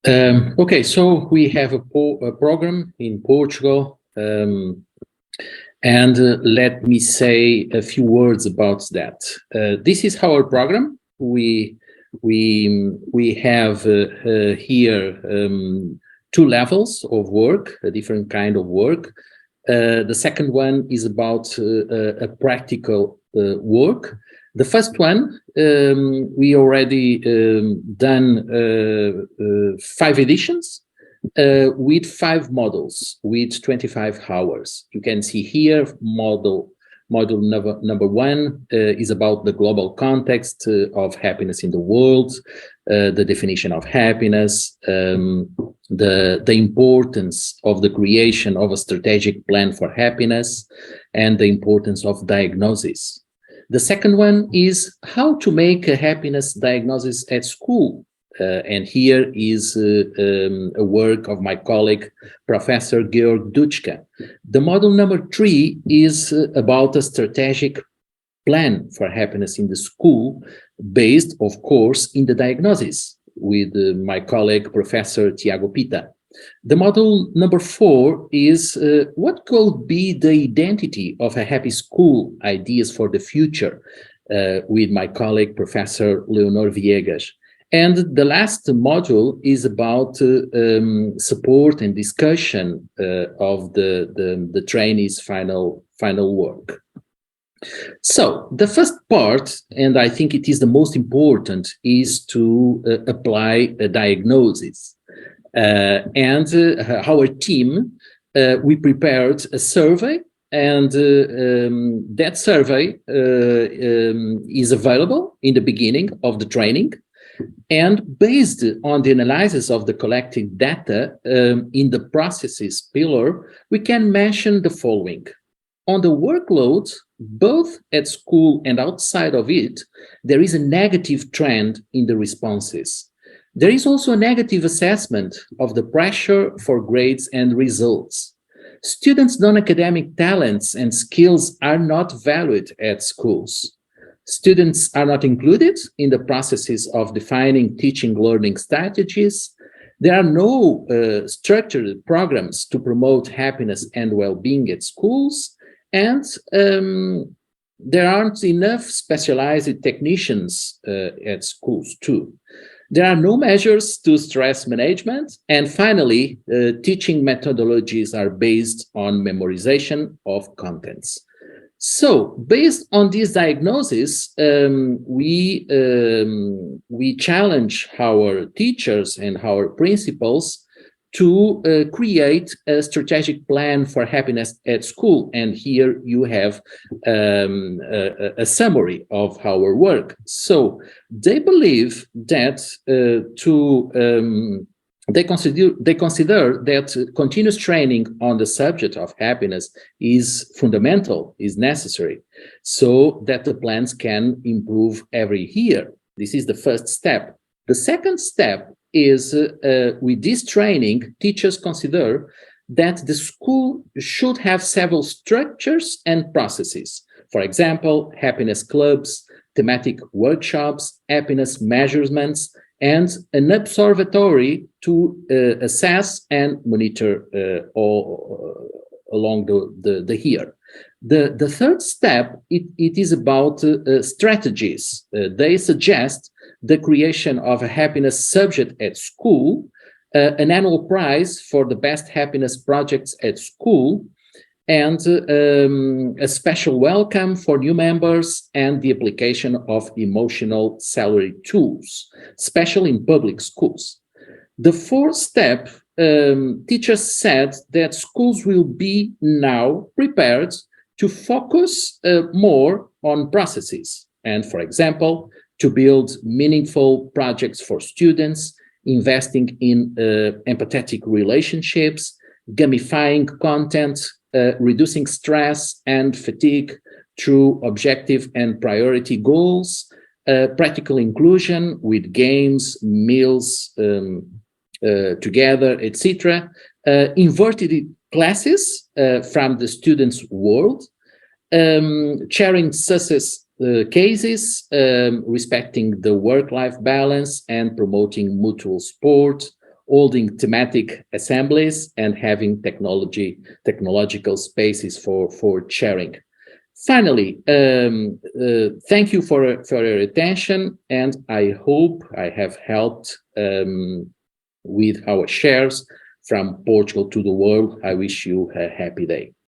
Okay, so we have a program in Portugal, and let me say a few words about that. This is our program. We have here two levels of work, a different kind of work. The second one is about a practical work. The first one, we already done 5 editions with 5 models with 25 hours. You can see here model number 1 is about the global context of happiness in the world, the definition of happiness, the importance of the creation of a strategic plan for happiness, and the importance of diagnosis. The second one is how to make a happiness diagnosis at school. And here is a work of my colleague, Professor Georg Duchka. The model number 3 is about a strategic plan for happiness in the school, based, of course, in the diagnosis with my colleague, Professor Tiago Pita. The model number 4 is what could be the identity of a happy school, ideas for the future, with my colleague, Professor Leonor Viegas. And the last module is about support and discussion of the trainees' final work. So the first part, and I think it is the most important, is to apply a diagnosis. And our team, we prepared a survey, and that survey is available in the beginning of the training. And based on the analysis of the collected data in the processes pillar, we can mention the following. On the workload, both at school and outside of it, there is a negative trend in the responses. There is also a negative assessment of the pressure for grades and results. Students' non-academic talents and skills are not valued at schools. Students are not included in the processes of defining teaching learning strategies. There are no structured programs to promote happiness and well-being at schools, and there aren't enough specialized technicians at schools too. There are no measures to stress management, and finally, teaching methodologies are based on memorization of contents. So, based on this diagnosis, we challenge our teachers and our principals to create a strategic plan for happiness at school. And here you have a summary of our work. So they believe that they consider that continuous training on the subject of happiness is fundamental, is necessary, so that the plans can improve every year. This is the first step. The second step is with this training, teachers consider that the school should have several structures and processes. For example, happiness clubs, thematic workshops, happiness measurements, and an observatory to assess and monitor all along the year. The third step, it is about strategies. They suggest the creation of a happiness subject at school, an annual prize for the best happiness projects at school, and a special welcome for new members and the application of emotional salary tools, especially in public schools. The fourth step, teachers said that schools will be now prepared to focus more on processes and, for example, to build meaningful projects for students, investing in empathetic relationships, gamifying content, reducing stress and fatigue through objective and priority goals, practical inclusion with games, meals together, etc., inverted classes from the students' world, sharing success cases, respecting the work-life balance and promoting mutual support, holding thematic assemblies, and having technological spaces for sharing. Finally, thank you for your attention, and I hope I have helped with our shares from Portugal to the world. I wish you a happy day.